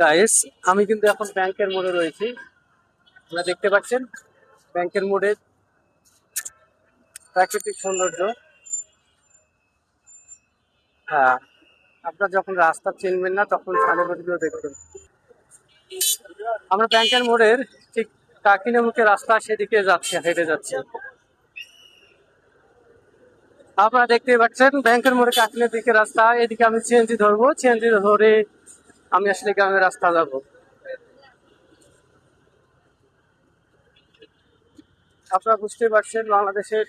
Guys, আমি কিন্তু এখন ব্যাংকের মোড়ে রয়েছি। আপনারা দেখতে পাচ্ছেন ব্যাংকের মোড়ে প্রাকৃতিক সৌন্দর্য। হ্যাঁ, আপনারা যখন রাস্তা চিনবেন না তখন ছাদের ভিডিও দেখবেন। আমরা ব্যাংকের মোড়ের ঠিক কাকিনামুখী রাস্তা সেদিকে যাচ্ছি, হেঁটে যাচ্ছি। আপনারা দেখতে পাচ্ছেন ব্যাংকের মোড়ে কাকিনার দিকে রাস্তা, এদিকে আমি সিএনজি ধরবো, সিএনজি ধরে আমি আসলে গ্রামের রাস্তা যাবো। আপনারা বুঝতে পারছেন বাংলাদেশের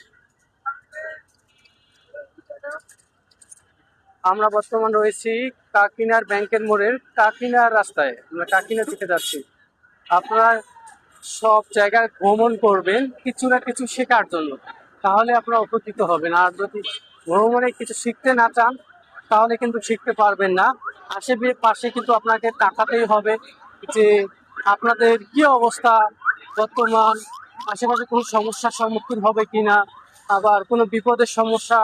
আমরা বর্তমান রয়েছি কাকিনার ব্যাংকের মোড়ের কাকিনার রাস্তায়। আমরা কাকিনার দিকে যাচ্ছি। আপনারা সব জায়গায় ভ্রমণ করবেন কিছু না কিছু শেখার জন্য, তাহলে আপনারা উপকৃত হবেন। আর যদি ভ্রমণে কিছু শিখতে না চান তাহলে কিন্তু শিখতে পারবেন না। পাশে কিন্তু আপনাকে তাকাতেই হবে যে আপনাদের কি অবস্থা বর্তমান, আশেপাশে কোনো সমস্যার সম্মুখীন হবে কিনা, আবার কোনো বিপদের সমস্যা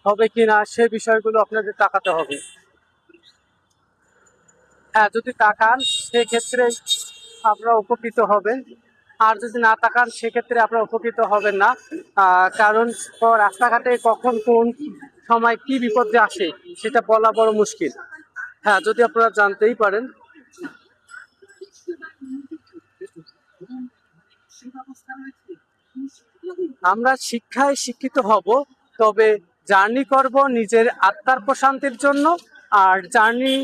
হবে কিনা, সে বিষয়গুলো আপনাদের তাকাতে হবে। হ্যাঁ, যদি তাকান সেক্ষেত্রে আপনারা উপকৃত হবেন, আর যদি না তাকান সেক্ষেত্রে আপনারা উপকৃত হবেন না। কারণ রাস্তাঘাটে কখন কোন সময় কি বিপদ যে আসে সেটা বলা বড় মুশকিল। হ্যাঁ, যদি আপনারা জানতেই পারেন। আমরা শিক্ষায় শিক্ষিত হব, তবে জার্নি করব নিজের আত্মার প্রশান্তির জন্য। আর জার্নি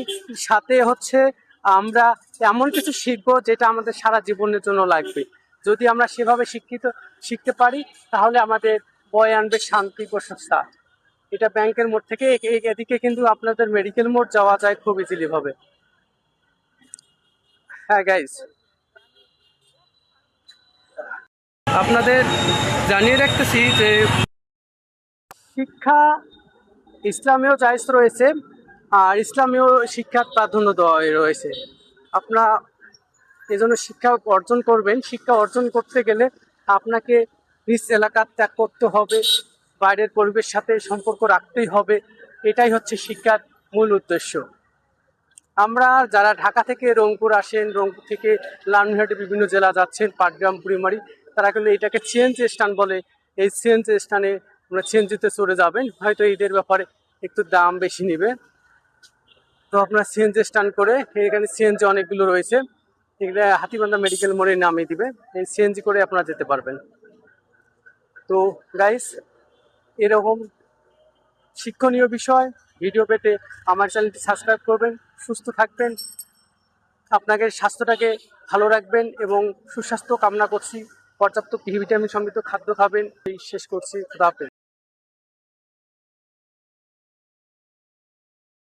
সাথে হচ্ছে আমরা এমন কিছু শিখবো যেটা আমাদের সারা জীবনের জন্য লাগবে। যদি আমরা সেভাবে শিখতে পারি তাহলে আমাদের বয়ে আনবে শান্তি প্রশান্তি। এটা ব্যাংকের মোড় থেকে এদিকে কিন্তু আপনাদের মেডিকেল মোড় যাওয়া যায় খুব ইজিলি ভাবে। হ্যাঁ গাইজ, আপনাদের জানিয়ে রাখতেছি যে শিক্ষা ইসলামেও জায়েজ রয়েছে, আর ইসলামেও শিক্ষার প্রাধান্য দেওয়া রয়েছে। আপনারা এজন্য শিক্ষা অর্জন করবেন। শিক্ষা অর্জন করতে গেলে আপনাকে নিজ এলাকা ত্যাগ করতে হবে, বাইরের পরিবেশের সাথে সম্পর্ক রাখতেই হবে। এটাই হচ্ছে শিক্ষার মূল উদ্দেশ্য। আমরা যারা ঢাকা থেকে রংপুর আসেন, রংপুর থেকে লালমনিরহাটে বিভিন্ন জেলা যাচ্ছেন, পাটগ্রাম, বুড়িমারি, তারা কিন্তু এটাকে সিএনজি স্ট্যান্ড বলে। এই সিএনজি স্ট্যান্ডে আমরা সিএনজিতে চলে যাবেন। হয়তো ঈদের ব্যাপারে একটু দাম বেশি নেবে, তো আপনার সিএনজি স্ট্যান্ড করে এখানে সিএনজি অনেকগুলো রয়েছে, এগুলো হাতিবান্ধা মেডিকেল মোড়ে নামিয়ে দিবে। এই সিএনজি করে আপনারা যেতে পারবেন। তো গাইস, এরকম শিক্ষণীয় বিষয় ভিডিও পেতে আমার চ্যানেলটি সাবস্ক্রাইব করবেন। সুস্থ থাকবেন, আপনাকে স্বাস্থ্যটাকে ভালো রাখবেন এবং সুস্বাস্থ্য কামনা করছি। পর্যাপ্ত ভিটামিন সমৃদ্ধ খাদ্য খাবেন। এই শেষ করছি। খুদা হাফেজ।